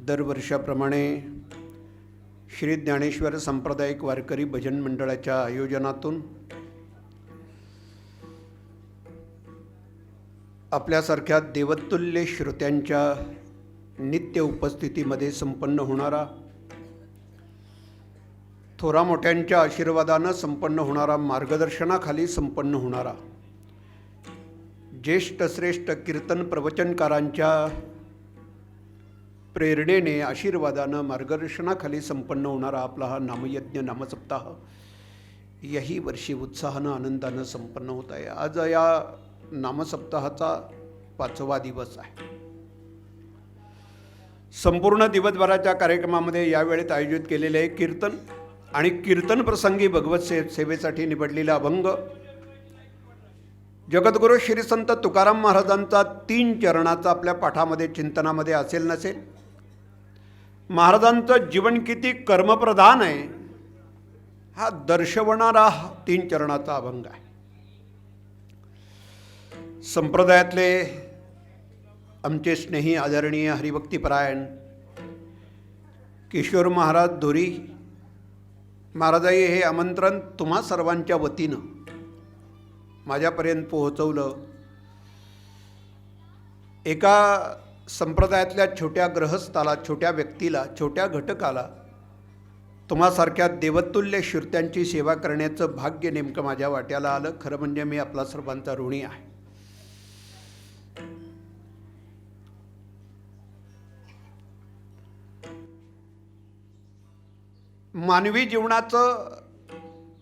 दरवर्षाप्रमाणे श्री ज्ञानेश्वर सांप्रदायिक वारकरी भजन मंडळाच्या आयोजनातून आपल्यासारख्या देवतुल्य श्रोत्यांच्या नित्य उपस्थितीमध्ये संपन्न होणारा, थोरा मोठ्यांच्या आशीर्वादानं संपन्न होणारा, मार्गदर्शनाखाली संपन्न होणारा, ज्येष्ठ श्रेष्ठ कीर्तन प्रवचनकारांच्या प्रेरणेने आशीर्वादानं मार्गदर्शनाखाली संपन्न होणारा आपला हा नामयज्ञ नामसप्ताह याही वर्षी उत्साहानं आनंदानं संपन्न होत आहे। आज या नामसप्ताहाचा 5वा दिवस आहे। संपूर्ण दिवसभराच्या कार्यक्रमामध्ये यावेळेत आयोजित केलेले आहे कीर्तन आणि कीर्तन प्रसंगी भगवत सेवेसाठी निवडलेला अभंग जगद्गुरू श्री संत तुकाराम महाराजांचा 3 चरणाचा आपल्या पाठामध्ये चिंतनामध्ये असेल नसेल। महाराजांचं जीवन किती कर्मप्रधान आहे हा दर्शवणारा 3 चरणाचा अभंग आहे। संप्रदायातले आमचे स्नेही आदरणीय हरिभक्तीपरायण किशोर महाराज धोरी महाराजांनी हे आमंत्रण तुम्हा सर्वांच्या वतीनं माझ्यापर्यंत पोहोचवलं। एका संप्रदायातल्या छोट्या गृहस्थाला, छोट्या व्यक्तीला, छोट्या घटकाला तुम्हासारख्या देवतुल्य श्रोत्यांची सेवा करण्याचं भाग्य नेमकं माझ्या वाट्याला आलं। खरं म्हणजे मी आपला सर्वांचा ऋणी आहे। मानवी जीवनाचं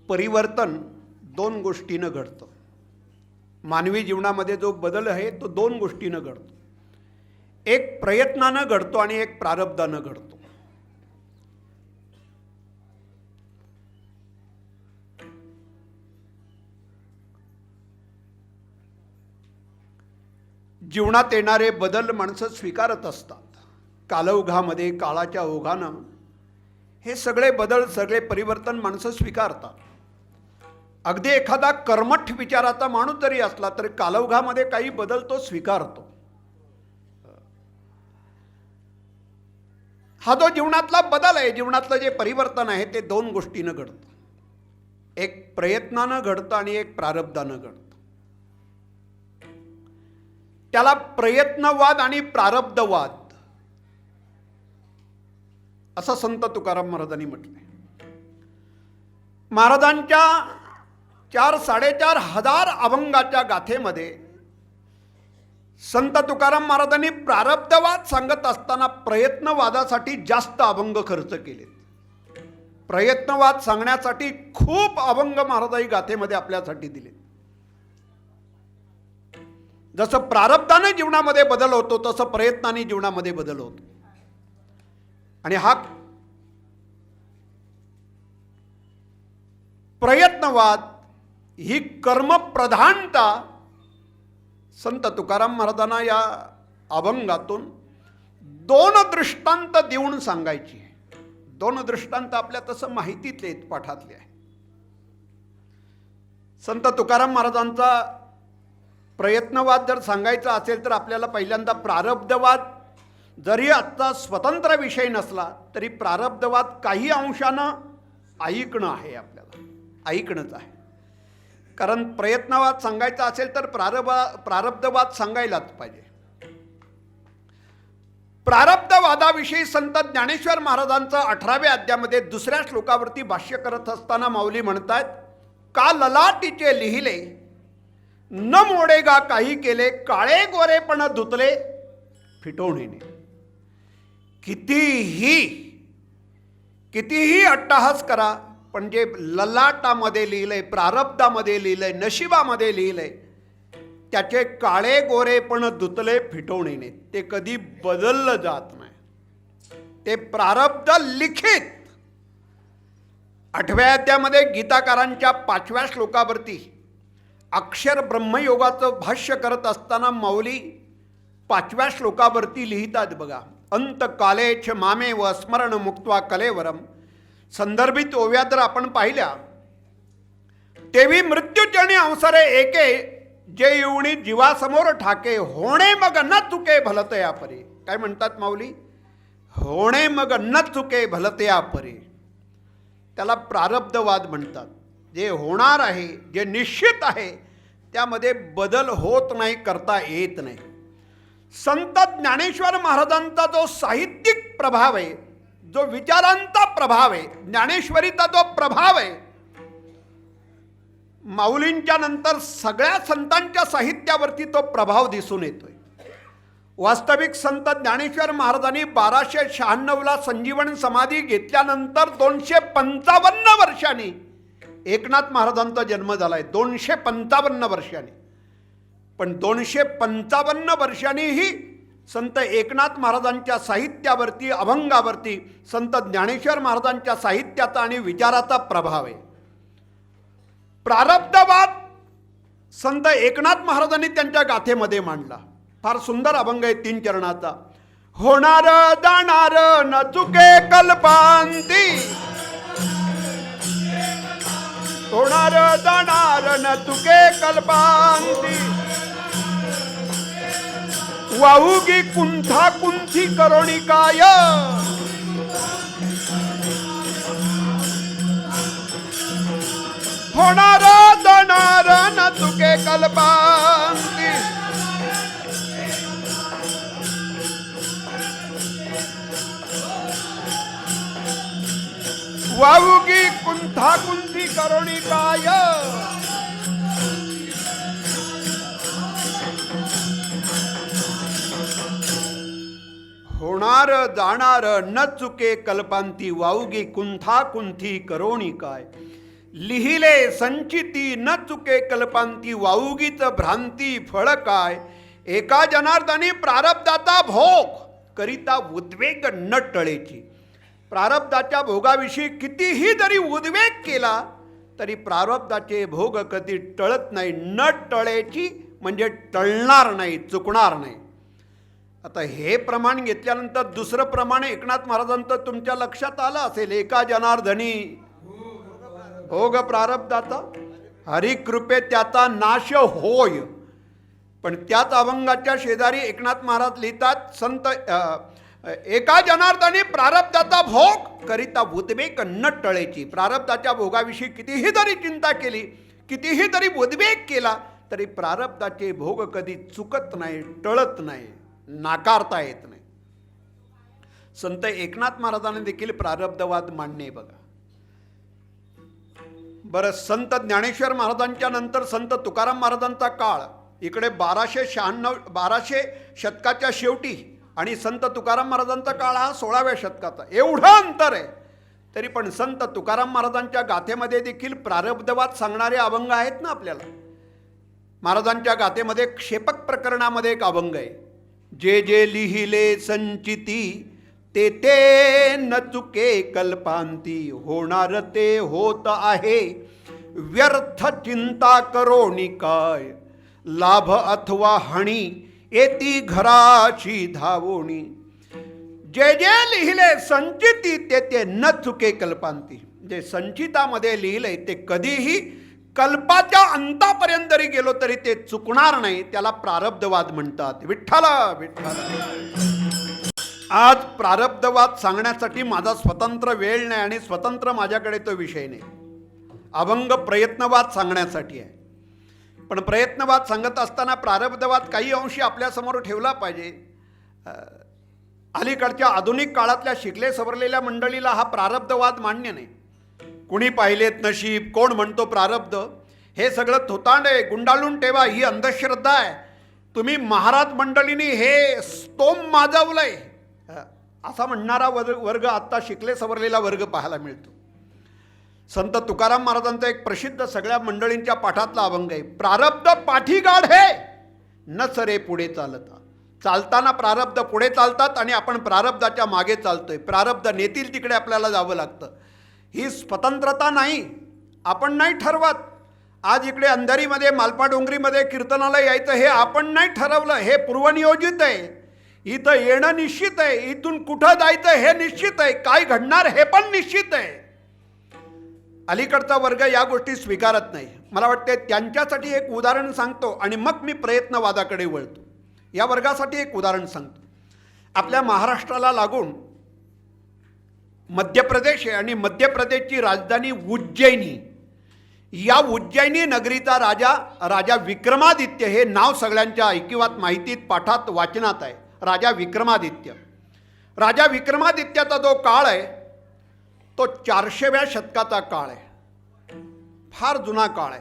परिवर्तन 2 गोष्टीनं घडतं। मानवी जीवनामध्ये जो बदल आहे तो 2 गोष्टीनं घडतो। एक प्रयत्नानं घडतो आणि एक प्रारब्धानं घडतो। जीवनात येणारे बदल माणसं स्वीकारत असतात। कालौघामध्ये, काळाच्या ओघानं हे सगळे बदल, सगळे परिवर्तन माणसं स्वीकारतात। अगदी एखादा कर्मठ विचाराचा माणूस जरी असला तरी कालौघामध्ये काही बदल तो स्वीकारतो। हा जो जीवनातला बदल आहे, जीवनातलं जे परिवर्तन आहे ते 2 गोष्टीनं घडतं। एक प्रयत्नानं घडतं आणि एक प्रारब्धानं घडतं। त्याला प्रयत्नवाद आणि प्रारब्धवाद असं संत तुकाराम महाराजांनी म्हटलंय। महाराजांच्या 4-4.5 हजार अभंगाच्या गाथेमध्ये संत तुकाराम महाराजांनी प्रारब्धवाद सांगत असताना प्रयत्नवादासाठी जास्त अभंग खर्च केले। प्रयत्नवाद सांगण्यासाठी खूप अभंग महाराजांनी गाथेमध्ये आपल्यासाठी दिले। जसं प्रारब्धाने जीवनामध्ये बदल होतो तसं प्रयत्नाने जीवनामध्ये बदल होतो। आणि हा प्रयत्नवाद, ही कर्मप्रधानता संत तुकाराम महाराजांना या अभंगातून 2 दृष्टांत देऊन सांगायची आहे। 2 दृष्टांत आपल्या तसं माहितीतले आहेत, पाठातले आहे। संत तुकाराम महाराजांचा प्रयत्नवाद जर सांगायचा असेल तर आपल्याला पहिल्यांदा प्रारब्धवाद, जरी आजचा स्वतंत्र विषय नसला तरी प्रारब्धवाद काही अंशानं ऐकणं आहे, आपल्याला ऐकणंच आहे। कारण प्रयत्नवाद सांगायचा असेल तर प्रारब्धवाद सांगायलाच पाहिजे। प्रारब्धवादाविषयी संत ज्ञानेश्वर महाराजांचं 18व्या अध्यायामध्ये 2ऱ्या श्लोकावरती भाष्य करत असताना माऊली म्हणतात, का ललाटीचे लिहिले न मोडेगा काही केले, काळे गोरेपण धुतले फिटवणीने। कितीही अट्टहास करा, पण जे ललाटामध्ये लिहिलंय, प्रारब्धामध्ये लिहिलंय, नशिबामध्ये लिहिलंय, त्याचे काळे गोरेपण धुतले फिटवणीने, ते कधी बदललं जात नाही। ते प्रारब्ध लिखित 8व्या अध्यायामध्ये गीताकारांच्या 5व्या श्लोकावरती अक्षर ब्रह्मयोगाचं भाष्य करत असताना माऊली 5व्या श्लोकावरती लिहितात बघा, अंतकालेच मामे व स्मरण मुक्त्वा कलेवरम। संदर्भित ओव्या जर आपण पाहिल्या, तेवी मृत्यूजनी अवसरे एके, जे येऊनी जीवासमोर ठाके, होणे मग न चुके भलत या परी। काय म्हणतात माऊली, होणे मग न चुके भलत्या परे. त्याला प्रारब्धवाद म्हणतात. जे होणार आहे, जे निश्चित आहे, त्यामध्ये बदल होत नाही, करता येत नाही. संत ज्ञानेश्वर महाराजांचा जो साहित्यिक प्रभाव आहे, जो विचारांचा प्रभाव आहे, ज्ञानेश्वरीचा जो प्रभाव आहे, माऊलींच्या नंतर सगळ्या संतांच्या साहित्यावरती तो प्रभाव दिसून येतोय. वास्तविक संत ज्ञानेश्वर महाराजांनी 1296ला संजीवन समाधी घेतल्यानंतर 255 वर्षांनी एकनाथ महाराजांचा जन्म झालाय. 255 वर्षांनी. पण 255 वर्षांनीही संत एकनाथ महाराजांच्या साहित्यावरती, अभंगावरती संत ज्ञानेश्वर महाराजांच्या साहित्याचा आणि विचाराचा प्रभाव आहे. प्रारब्धवाद संत एकनाथ महाराजांनी त्यांच्या गाथेमध्ये मांडला. फार सुंदर अभंग आहे 3 चरणाचा. होणार जाणार न चुके कल्पांती, होणार जाणार न चुके कल्पांती, वाहुगी कुंठा कुंठी करोणी काय, होणार जाणार न चुके कल्पांती, वाहुगी कुंठा कुंठी करोणी काय. होणार जाणार न चुके कल्पांती, वाहुगी कुंठा कुंठी करोणी काय. लिहिले संचिती न चुके कल्पांती, वाहुगीच भ्रांती फळ काय. एका जनार्दनी प्रारब्धाचा भोग करिता उद्वेग न टळेची. प्रारब्धाच्या भोगाविषयी कितीही जरी उद्वेग केला तरी प्रारब्धाचे भोग कधी टळत नाही. न टळेची म्हणजे टळणार नाही, चुकणार नाही. आता हे प्रमाण घेतल्यानंतर दुसरं प्रमाण एकनाथ महाराजांचं तुमच्या लक्षात आलं असेल. एका जनार्दनी भोग प्रारब्धाचा, हरिकृपे त्याचा नाश होय. पण त्याच अभंगाच्या शेजारी एकनाथ महाराज लिहितात, संत एका जनार्दनी प्रारब्धाचा भोग करिता उद्वेग न टळेची. प्रारब्धाच्या भोगाविषयी कितीही जरी चिंता केली, कितीही जरी उद्वेग केला तरी प्रारब्धाचे भोग कधी चुकत नाही, टळत नाही, नाकारता येत नाही. संत एकनाथ महाराजांनी देखील प्रारब्धवाद मांडणे. बघा बरं, संत ज्ञानेश्वर महाराजांच्या नंतर संत तुकाराम महाराजांचा काळ, इकडे 1200 शतकाच्या शेवटी, आणि संत तुकाराम महाराजांचा काळ हा 16व्या शतकाचा. एवढं अंतर आहे. तरी पण संत तुकाराम महाराजांच्या गाथेमध्ये देखील प्रारब्धवाद सांगणारे अभंग आहेत ना आपल्याला. महाराजांच्या गाथेमध्ये क्षेपक प्रकरणामध्ये एक अभंग आहे. जे जे लिहिले संचिती, ते ते न चुके कल्पांती, होणार ते होत आहे, व्यर्थ चिंता करोनी काय. लाभ अथवा हानी येती घराची धावोणी. जे जे लिहिले संचिती, ते ते न चुके कल्पांती. जे संचितामध्ये लिहिलंय ते कधीही कल्पाच्या अंतापर्यंत जरी गेलो तरी ते चुकणार नाही. त्याला प्रारब्धवाद म्हणतात. विठ्ठला विठ्ठला. आज प्रारब्धवाद सांगण्यासाठी माझा स्वतंत्र वेळ नाही आणि स्वतंत्र माझ्याकडे तो विषय नाही. अभंग प्रयत्नवाद सांगण्यासाठी आहे. पण प्रयत्नवाद सांगत असताना प्रारब्धवाद काही अंशी आपल्यासमोर ठेवला पाहिजे. अलीकडच्या आधुनिक काळातल्या शिकले सवरलेल्या मंडळीला हा प्रारब्धवाद मान्य नाही. कुणी पाहिलेत नशीब, कोण म्हणतो प्रारब्ध, हे सगळं थोतांड आहे. गुंडाळून ठेवा, ही अंधश्रद्धा आहे. तुम्ही महाराज मंडळींनी हे स्तोम माजवलंय असा म्हणणारा वर्ग आत्ता शिकले सवरलेला वर्ग पाहायला मिळतो. संत तुकाराम महाराजांचा एक प्रसिद्ध सगळ्या मंडळींच्या पाठातला अभंग आहे. प्रारब्ध पाठी गाढे न सरे पुढे चालता. चालताना प्रारब्ध पुढे चालतात आणि आपण प्रारब्धाच्या मागे चालतोय. प्रारब्ध नेतील तिकडे आपल्याला जावं लागतं. ही स्वतंत्रता नाही, आपण नाही ठरवत. आज इकडे अंधारीमध्ये, मालपाडोंगरीमध्ये कीर्तनाला यायचं हे आपण नाही ठरवलं, हे पूर्वनियोजित आहे. इथं येणं निश्चित आहे, इथून कुठं जायचं हे निश्चित आहे, काय घडणार हे पण निश्चित आहे. अलीकडचा वर्ग या गोष्टी स्वीकारत नाही. मला वाटते त्यांच्यासाठी एक उदाहरण सांगतो आणि मग मी प्रयत्नवादाकडे वळतो. या वर्गासाठी एक उदाहरण सांगतो. आपल्या महाराष्ट्राला लागून मध्य प्रदेश आहे आणि मध्य प्रदेशची राजधानी उज्जैनी. या उज्जैनी नगरीचा राजा विक्रमादित्य, हे नाव सगळ्यांच्या ऐकिवात, माहितीत, पाठात, वाचनात आहे. राजा विक्रमादित्य. राजा विक्रमादित्याचा जो काळ आहे तो 400व्या शतकाचा काळ आहे. फार जुना काळ आहे.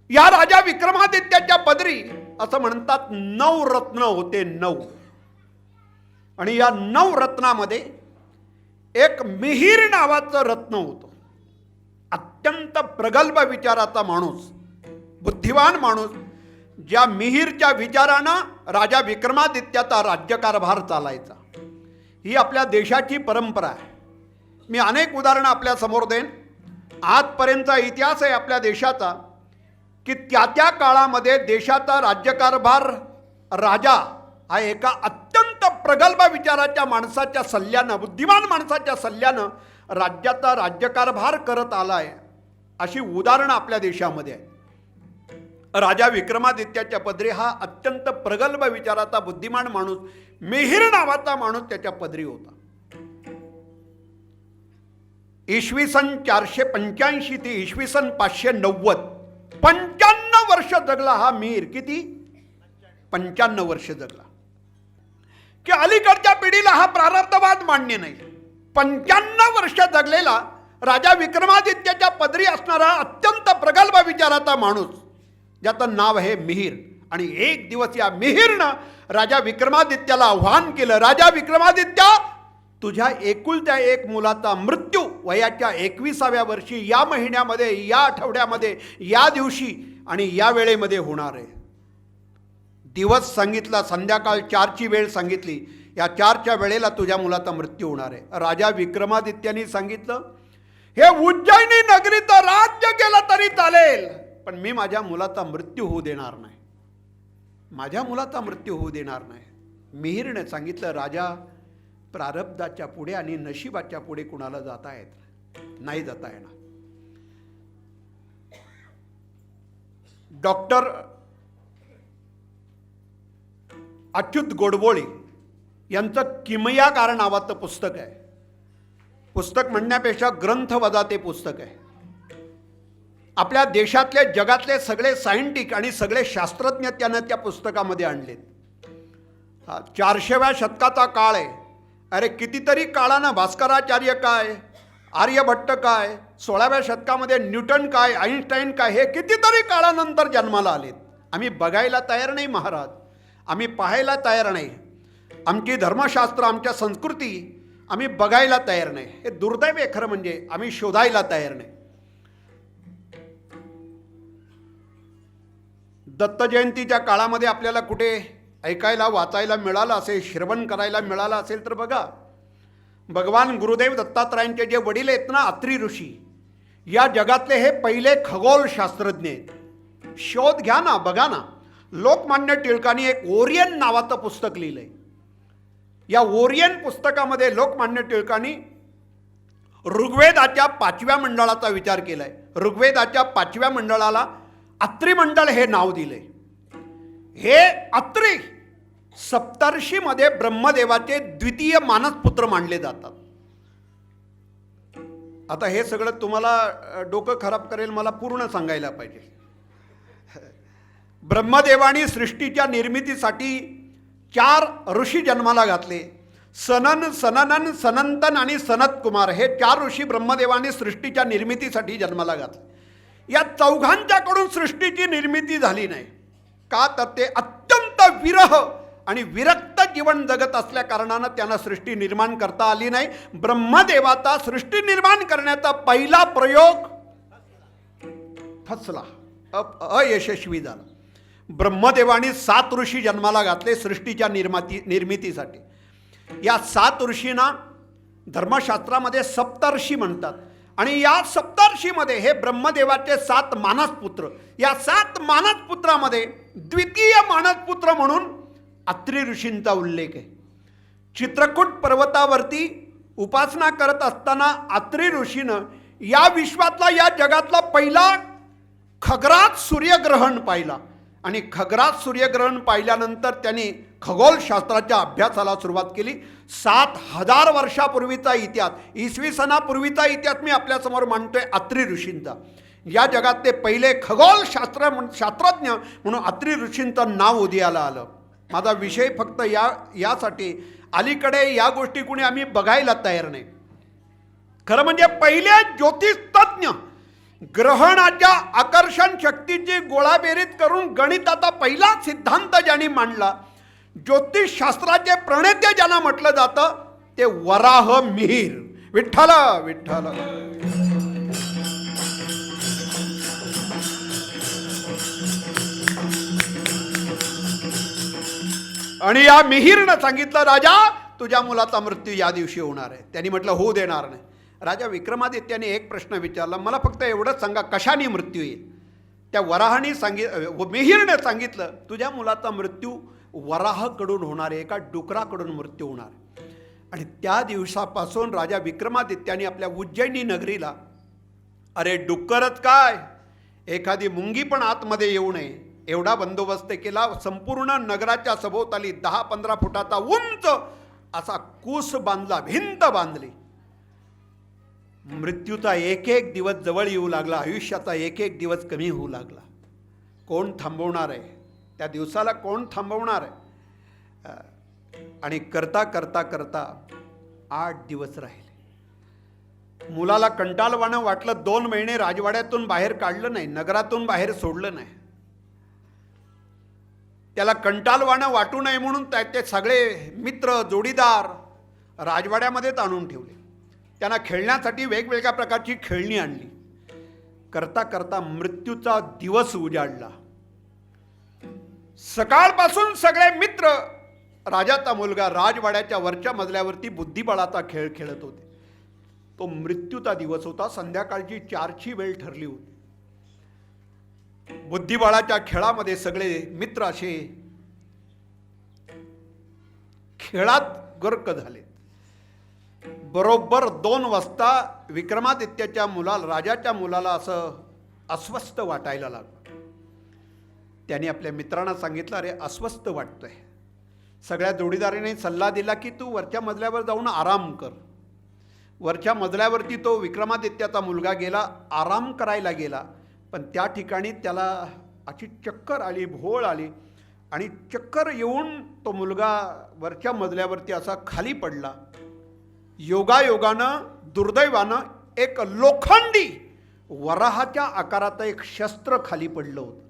या राजा विक्रमादित्याच्या पदरी असं म्हणतात 9 रत्न होते. 9. आणि या 9 रत्नामध्ये एक मिहीर नावाचं रत्न होतं. अत्यंत प्रगल्भ विचाराचा माणूस, बुद्धिवान माणूस. ज्या मिहीरच्या विचारानं राजा विक्रमादित्याचा राज्यकारभार चालायचा. ही आपल्या देशाची परंपरा आहे. मी अनेक उदाहरणं आपल्या समोर देईन. आजपर्यंतचा इतिहास आहे आपल्या देशाचा की त्या काळामध्ये देशाचा राज्यकारभार राजा हा एका अत्यंत प्रगल्भ विचाराच्या माणसाच्या सल्ल्यानं, बुद्धिमान माणसाच्या सल्ल्यानं राज्याचा राज्यकारभार करत आला आहे. अशी उदाहरणं आपल्या देशामध्ये आहे. राजा विक्रमादित्याच्या पदरी हा अत्यंत प्रगल्भ विचाराचा बुद्धिमान माणूस, मिहीर नावाचा माणूस त्याच्या पदरी होता. इसवी सन 485 ते इसवी सन 590, 55 वर्ष जगला हा मिहीर. किती? 55 वर्ष जगला. की अलीकडच्या पिढीला हा प्रारब्धवाद मान्य नाही. 55 वर्ष जगलेला राजा विक्रमादित्याच्या पदरी असणारा अत्यंत प्रगल्भ विचाराचा माणूस, ज्याचं नाव आहे मिहीर. आणि एक दिवस या मिहीरनं राजा विक्रमादित्याला आव्हान केलं, राजा विक्रमादित्य, तुझ्या एकुलत्या एक मुलाचा मृत्यू वयाच्या 21व्या वर्षी, या महिन्यामध्ये, या आठवड्यामध्ये, या दिवशी आणि या वेळेमध्ये होणार आहे. दिवस सांगितला, संध्याकाळ 4ची वेळ सांगितली. या 4च्या वेळेला तुझ्या मुलाचा मृत्यू होणार आहे. राजा विक्रमादित्याने सांगितलं, हे उज्जैनी नगरीचं राज्य गेलं तरी चालेल, पण मी माझ्या मुलाचा मृत्यू होऊ देणार नाही. माझ्या मुलाचा मृत्यू होऊ देणार नाही. मिहीरने सांगितलं, राजा, प्रारब्धाच्या पुढे आणि नशिबाच्या पुढे कुणाला जाता येत नाही, जाता येणार. डॉक्टर अच्युत गोडबोळे यांचं किमयागार नावाचं पुस्तक आहे. पुस्तक म्हणण्यापेक्षा ग्रंथ वजा ते पुस्तक आहे. आपल्या देशातले, जगातले सगळे सायंटिस्ट आणि सगळे शास्त्रज्ञ त्यानं त्या पुस्तकामध्ये आणलेत. 400व्या शतकाचा काळ आहे. अरे कितीतरी काळानं भास्कराचार्य काय, आर्यभट्ट काय, 16व्या शतकामध्ये न्यूटन काय, आईन्स्टाईन काय, हे कितीतरी काळानंतर जन्माला आलेत. आम्ही बघायला तयार नाही महाराज, आम्ही पाहायला तयार नाही. आमची धर्मशास्त्र, आमच्या संस्कृती आम्ही बघायला तयार नाही. हे दुर्दैव आहे खरं म्हणजे. आम्ही शोधायला तयार नाही. दत्त जयंतीच्या काळामध्ये आपल्याला कुठे ऐकायला, वाचायला मिळालं असेल, श्रवण करायला मिळालं असेल तर बघा, भगवान गुरुदेव दत्तात्रयांचे जे वडील आहेत ना, अत्री ऋषी, या जगातले हे पहिले खगोलशास्त्रज्ञ आहेत. शोध घ्या ना, बघा ना. लोकमान्य टिळकांनी एक ओरियन नावाचं पुस्तक लिहिलंय. या ओरियन पुस्तकामध्ये लोकमान्य टिळकांनी ऋग्वेदाच्या 5व्या मंडळाचा विचार केलाय. ऋग्वेदाच्या 5व्या मंडळाला अत्री मंडळ हे नाव दिले. हे अत्री सप्तर्षीमध्ये ब्रह्मदेवाचे द्वितीय मानसपुत्र मानले जातात. आता हे सगळं तुम्हाला डोकं खराब करेल, मला पूर्ण सांगायला पाहिजे. ब्रह्मदेवानी सृष्टीच्या निर्मितीसाठी 4 ऋषी जन्माला घातले. सनन, सननन, सनंतन आणि सनत कुमार हे 4 ऋषी ब्रह्मदेवानी सृष्टीच्या निर्मितीसाठी जन्माला घातले. या चौघांच्याकडून सृष्टीची निर्मिती झाली नाही. का तर ते अत्यंत विरह आणि विरक्त जीवन जगत असल्या कारणानं त्यांना सृष्टी निर्माण करता आली नाही. ब्रह्मदेवाचा सृष्टी निर्माण करण्याचा पहिला प्रयोग फसला, अयशस्वी झाला. ब्रह्मदेवानी 7 ऋषी जन्माला घातले सृष्टीच्या निर्मितीसाठी. या 7 ऋषींना धर्मशास्त्रामध्ये सप्तर्षी म्हणतात. आणि या सप्तर्षीमध्ये हे ब्रह्मदेवाचे 7 मानसपुत्र, या 7 मानसपुत्रामध्ये द्वितीय मानसपुत्र म्हणून अत्री ऋषींचा उल्लेख आहे. चित्रकूट पर्वतावरती उपासना करत असताना अत्री ऋषीनं या विश्वातला, या जगातला पहिला खग्रात सूर्यग्रहण पाहिला. आणि खग्रास सूर्यग्रहण पाहिल्यानंतर त्यांनी खगोलशास्त्राच्या अभ्यासाला सुरुवात केली. 7,000 वर्षापूर्वीचा इतिहास, इसवी सनापूर्वीचा इतिहास मी आपल्यासमोर मांडतोय अत्री ऋषींचा. या जगातले पहिले शास्त्रज्ञ म्हणून अत्री ऋषींचं नाव उदयाला आलं. माझा विषय फक्त यासाठी अलीकडे या गोष्टी कुणी आम्ही बघायला तयार नाही. खरं म्हणजे पहिले ज्योतिषतज्ञ ग्रहणाच्या आकर्षण शक्तीची गोळाबेरीज करून गणिताचा पहिला सिद्धांत ज्यांनी मांडला, ज्योतिषशास्त्राचे प्रणेते ज्यांना म्हटलं जातं, ते वराह मिहीर. विठ्ठल विठ्ठल. आणि या मिहीरनं सांगितलं, राजा तुझ्या मुलाचा मृत्यू या दिवशी होणार आहे. त्यांनी म्हटलं होऊ देणार नाही. राजा विक्रमादित्याने एक प्रश्न विचारला, मला फक्त एवढंच सांगा कशाने मृत्यू येईल. त्या वराहाने मिहीरने सांगितलं, तुझ्या मुलाचा मृत्यू वराहाकडून होणार आहे, एका डुकराकडून मृत्यू होणार आहे. आणि त्या दिवसापासून राजा विक्रमादित्याने आपल्या उज्जैनी नगरीला, अरे डुक्करच काय, एखादी मुंगी पण आतमध्ये येऊ नये एवढा बंदोबस्त केला. संपूर्ण नगराच्या सभोवताली 10-15 फुटाचा उंच असा कूस बांधला, भिंत बांधली. मृत्यूचा एक एक दिवस जवळ येऊ लागला, आयुष्याचा एक एक दिवस कमी होऊ लागला. कोण थांबवणार आहे त्या दिवसाला, कोण थांबवणार आहे. आणि करता करता करता 8 दिवस राहिले. मुलाला कंटाळवाणं वाटलं. 2 महिने राजवाड्यातून बाहेर काढलं नाही, नगरातून बाहेर सोडलं नाही. त्याला कंटाळवाणं वाटू नये म्हणून त्याचे सगळे मित्र जोडीदार राजवाड्यामध्येच आणून ठेवले. त्यांना खेळण्यासाठी वेगवेगळ्या प्रकारची खेळणी आणली. करता करता मृत्यूचा दिवस उजाडला. सकाळपासून सगळे मित्र, राजाचा मुलगा राजवाड्याच्या वरच्या मजल्यावरती बुद्धिबळाचा खेळ खेळत होते. तो मृत्यूचा दिवस होता. संध्याकाळची 4ची वेळ ठरली होती. बुद्धिबळाच्या खेळामध्ये सगळे मित्र असे खेळात गर्क झाले. बरोबर 2 वाजता विक्रमादित्याच्या राजाच्या मुलाला असं अस्वस्थ वाटायला लागलं. त्याने आपल्या मित्रांना सांगितलं, अरे अस्वस्थ वाटतोय. सगळ्या जोडीदाराने सल्ला दिला की तू वरच्या मजल्यावर जाऊन आराम कर. वरच्या मजल्यावरती तो विक्रमादित्याचा मुलगा गेला, आराम करायला गेला. पण त्या ठिकाणी त्याला अशी चक्कर आली, भोळ आली. आणि चक्कर येऊन तो मुलगा वरच्या मजल्यावरती असा खाली पडला. योगायोगानं, दुर्दैवानं एक लोखंडी वराहाच्या आकाराचं एक शस्त्र खाली पडलं होतं.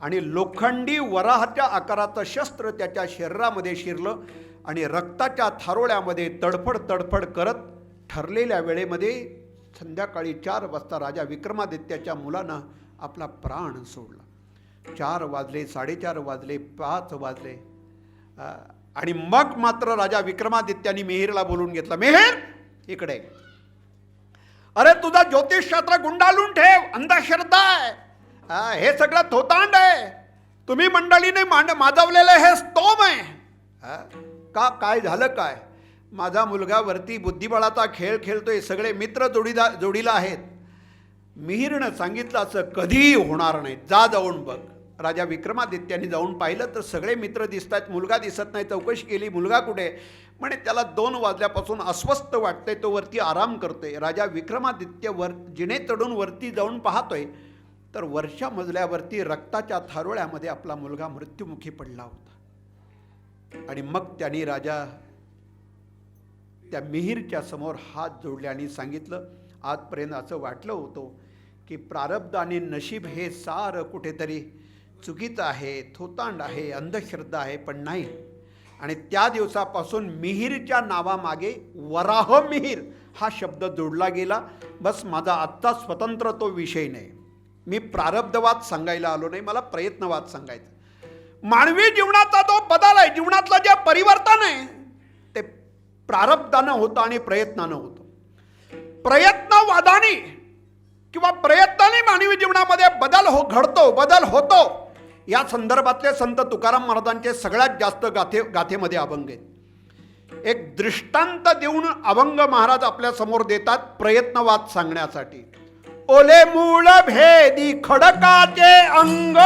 आणि लोखंडी वराहाच्या आकाराचं शस्त्र त्याच्या शरीरामध्ये शिरलं आणि रक्ताच्या थारोळ्यामध्ये तडफड तडफड करत ठरलेल्या वेळेमध्ये संध्याकाळी 4 वाजता राजा विक्रमादित्याच्या मुलानं आपला प्राण सोडला. 4 वाजले, 4:30 वाजले, 5 वाजले. आणि मग मात्र राजा विक्रमादित्याने मिहीरला बोलून घेतलं, मिहीर इकडे. अरे तुझा ज्योतिषशास्त्र गुंडाळून ठेव, अंधश्रद्धा आहे, हे सगळं थोतांड आहे. तुम्ही मंडळीने माजवलेलं हे स्तोम आहे. का काय झालं काय. माझा मुलगा वरती बुद्धिबळाचा खेळ खेळतोय, सगळे मित्र जोडीला आहेत. मिहीरनं सांगितलं, असं कधीही होणार नाही, जा जाऊन बघ. राजा विक्रमादित्याने जाऊन पाहिलं तर सगळे मित्र दिसतात, मुलगा दिसत नाही. चौकशी केली, मुलगा कुठे. म्हणे त्याला 2 वाजल्यापासून अस्वस्थ वाटतंय, तो वरती आराम करतोय. राजा विक्रमादित्य जिने चढून वरती जाऊन पाहतोय तर वरच्या मजल्यावरती रक्ताच्या थारोळ्यामध्ये आपला मुलगा मृत्युमुखी पडला होता. आणि मग त्यांनी राजा त्या मिहीरच्या समोर हात जोडले आणि सांगितलं, आजपर्यंत असं वाटलं होतं की प्रारब्ध आणि नशीब हे सारं कुठेतरी चुकीचं आहे, थोतांड आहे, अंधश्रद्धा आहे, पण नाही. आणि त्या दिवसापासून मिहीरच्या नावामागे वराह मिहीर हा शब्द जोडला गेला. बस माझा आत्ता स्वतंत्र तो विषय नाही. मी प्रारब्धवाद सांगायला आलो नाही, मला प्रयत्नवाद सांगायचा. मानवी जीवनाचा जो बदल आहे, जीवनातलं जे परिवर्तन आहे ते प्रारब्धानं होतं आणि प्रयत्नानं होतं. प्रयत्नवादाने किंवा प्रयत्नाने मानवी जीवनामध्ये बदल होतो. या संदर्भातले संत तुकाराम महाराजांचे सगळ्यात जास्त गाथेमध्ये अभंग आहेत. एक दृष्टांत देऊन अभंग महाराज आपल्या समोर देतात प्रयत्नवाद सांगण्यासाठी. ओले मूळ भेदी खडकाचे अंग,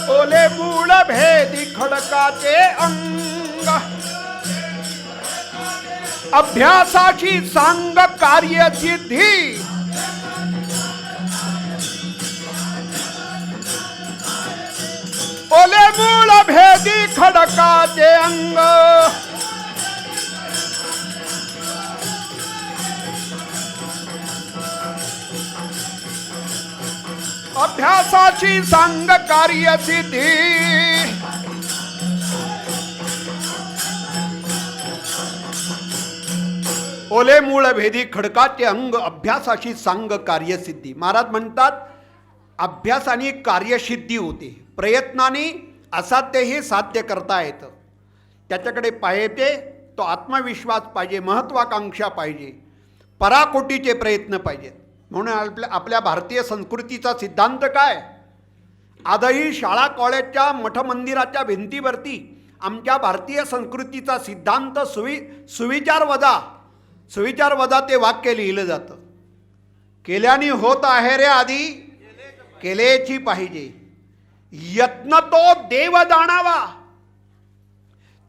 ओले मूळ भेदी खडकाचे अंग, अभ्यासाची सांग कार्यसिद्धी, ओले मूळ भेदी खडकाचे अंग, अभ्यासाची सांग कार्यसिद्धी, ओले मूळ भेदी खडकाचे अंग, अभ्यासाची सांग कार्यसिद्धी. महाराज म्हणतात अभ्यासाने कार्यसिद्धी होते, प्रयत्नाने असाध्यही साध्य करता येतं. त्याच्याकडे पाहिजे तो आत्मविश्वास पाहिजे, महत्वाकांक्षा पाहिजे, पराकोटीचे प्रयत्न पाहिजेत. म्हणून आपल्या भारतीय संस्कृतीचा सिद्धांत काय? आजही शाळा कॉलेजच्या मठ मंदिराच्या भिंतीवरती आमच्या भारतीय संस्कृतीचा सिद्धांत सुविचार वजा ते वाक्य लिहिलं जातं. केल्याने होत आहे रे आधी केलेची पाहिजे, यत्न तो देव जाणावा.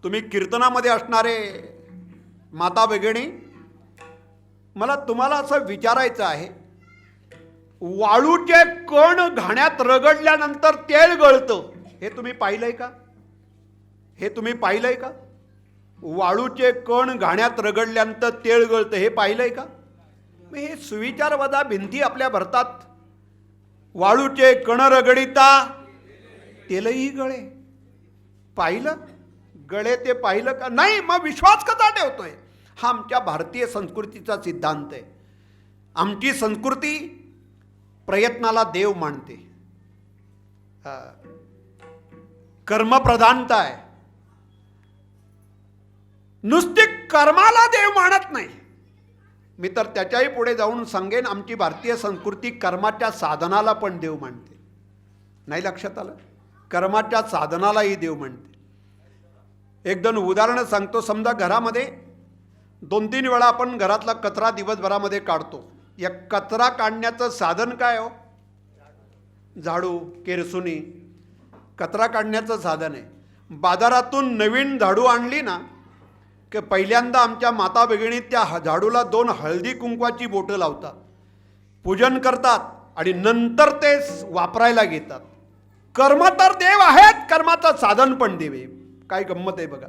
तुम्ही कीर्तनामध्ये असणारे माता भगिनी, मला तुम्हाला असं विचारायचं आहे, वाळूचे कण घाण्यात रगडल्यानंतर तेल गळतं, हे तुम्ही पाहिलंय का? हे तुम्ही पाहिलंय का? वाळूचे कण घाण्यात रगडल्यानंतर तेल गळतं, हे पाहिलंय का? मग हे सुविचार वजा भिंती आपल्या भरतात. वाळूचे कण रगडिता तेलही गळे, पाहिलं? गळे ते पाहिलं का? नाही. मग विश्वास कसा ठेवतोय? हा आमच्या भारतीय संस्कृतीचा सिद्धांत आहे. आमची संस्कृती प्रयत्नाला देव मानते, कर्मप्रधानता आहे, नुसती कर्माला देव मानत नाही. मी तर त्याच्याही पुढे जाऊन सांगेन, आमची भारतीय संस्कृती कर्माच्या साधनाला पण देव मानते. नाही लक्षात आलं? कर्माच्या साधनालाही देव मानते. एक दोन उदाहरणं सांगतो. समजा घरामध्ये 2-3 वेळा आपण घरातला कचरा दिवसभरामध्ये काढतो. या कचरा काढण्याचं साधन काय हो? झाडू, केरसुनी कचरा काढण्याचं साधन आहे. बाजारातून नवीन झाडू आणली ना की पहिल्यांदा आमच्या माता भगिनी त्या झाडूला 2 हळदी कुंकवाची बोटं लावतात, पूजन करतात आणि नंतर ते वापरायला घेतात. कर्म तर देव आहेत, कर्माचं साधन पण देव आहे. काय गंमत आहे बघा.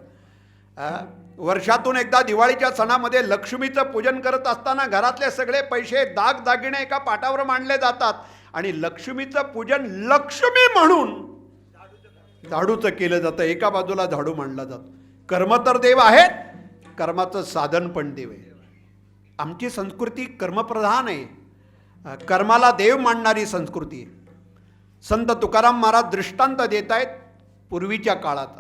वर्षातून एकदा दिवाळीच्या सणामध्ये लक्ष्मीचं पूजन करत असताना घरातले सगळे पैसे दागदागिने एका पाटावर मांडले जातात आणि लक्ष्मीचं पूजन लक्ष्मी म्हणून झाडूचं केलं जातं. एका बाजूला झाडू मांडला जातो. कर्म तर देव आहेत, कर्माचं साधन पण देव आहे. आमची संस्कृती कर्मप्रधान आहे, कर्माला देव मानणारी संस्कृती आहे. संत तुकाराम महाराज दृष्टांत देत आहेत पूर्वीच्या काळाचा.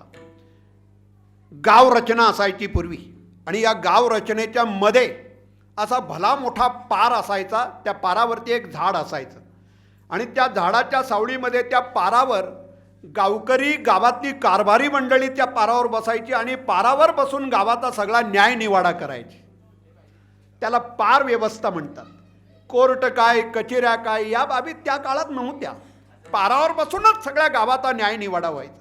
गाव रचना असायची पूर्वी आणि या गाव रचनेच्या मध्ये असा भला मोठा पार असायचा. त्या पारावरती एक झाड असायचं आणि त्या झाडाच्या सावळीमध्ये त्या पारावर गावकरी, गावातली कारभारी मंडळी त्या पारावर बसायची आणि पारावर बसून गावाचा सगळा न्याय निवाडा करायची. त्याला पार व्यवस्था म्हणतात. कोर्ट काय, कचेऱ्या काय या बाबी त्या काळात नव्हत्या. पारावर बसूनच सगळ्या गावाचा न्याय निवाडा व्हायचा.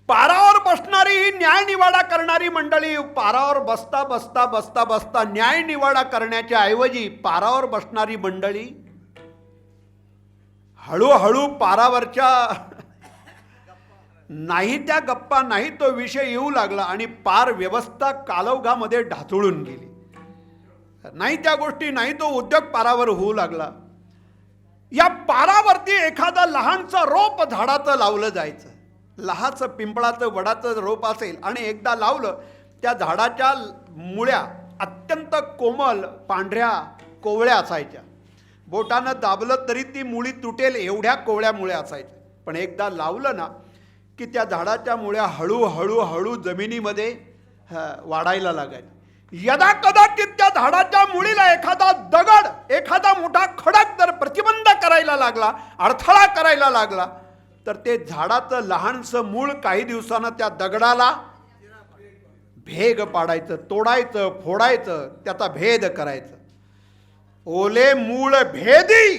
पारावर बसणारी ही न्याय निवाडा करणारी मंडळी पारावर बसता बसता बसता बसता न्याय निवाडा करण्याच्या ऐवजी पारावर बसणारी मंडळी हळूहळू पारावरच्या नाही त्या गप्पा, नाही तो विषय येऊ लागला आणि पार व्यवस्था कालौघामध्ये ढासळून गेली. नाही त्या गोष्टी, नाही तो उद्योग पारावर होऊ लागला. या पारावरती एखादा लहानचं रोप झाडाचं लावलं जायचं. लहाचं पिंपळाचं, वडाचं रोप असेल आणि एकदा लावलं, त्या झाडाच्या मुळ्या अत्यंत कोमल पांढऱ्या कोवळ्या असायच्या. बोटानं दाबलं तरी ती मुळी तुटेल एवढ्या कोवळ्या मुळ्या असायच्या. पण एकदा लावलं ना की त्या झाडाच्या मुळ्या हळूहळू हळू जमिनीमध्ये वाढायला लागायच्या. यदा कदाचित त्या झाडाच्या मुळीला एखादा दगड, एखादा मोठा खडक जर प्रतिबंध करायला लागला, अडथळा करायला लागला, तर ते झाडाचं लहानसं मूळ काही दिवसानं त्या दगडाला भेग पाडायचं, तोडायचं, फोडायचं, त्याचा भेद करायचं. ओले मूळ भेदी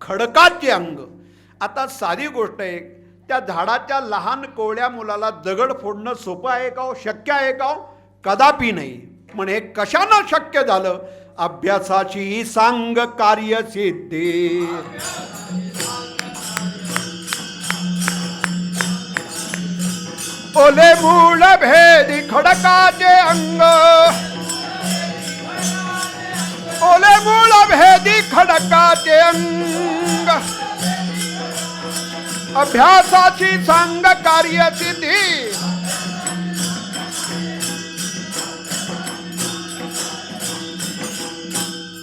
खडकाचे अंग, आता साधी गोष्ट आहे, त्या झाडाच्या लहान कोवळ्या मुलाला दगड फोडणं सोपं आहे का हो? शक्य आहे का हो? कदापि नाही. पण हे कशानं शक्य झालं? अभ्यासाची सांग कार्यसिद्धी. ओले मूळ भेदी खडकाचे अंग, ओले मूळ भेदी खडकाचे अंग, अभ्यासाची सांग कार्यसिद्धी.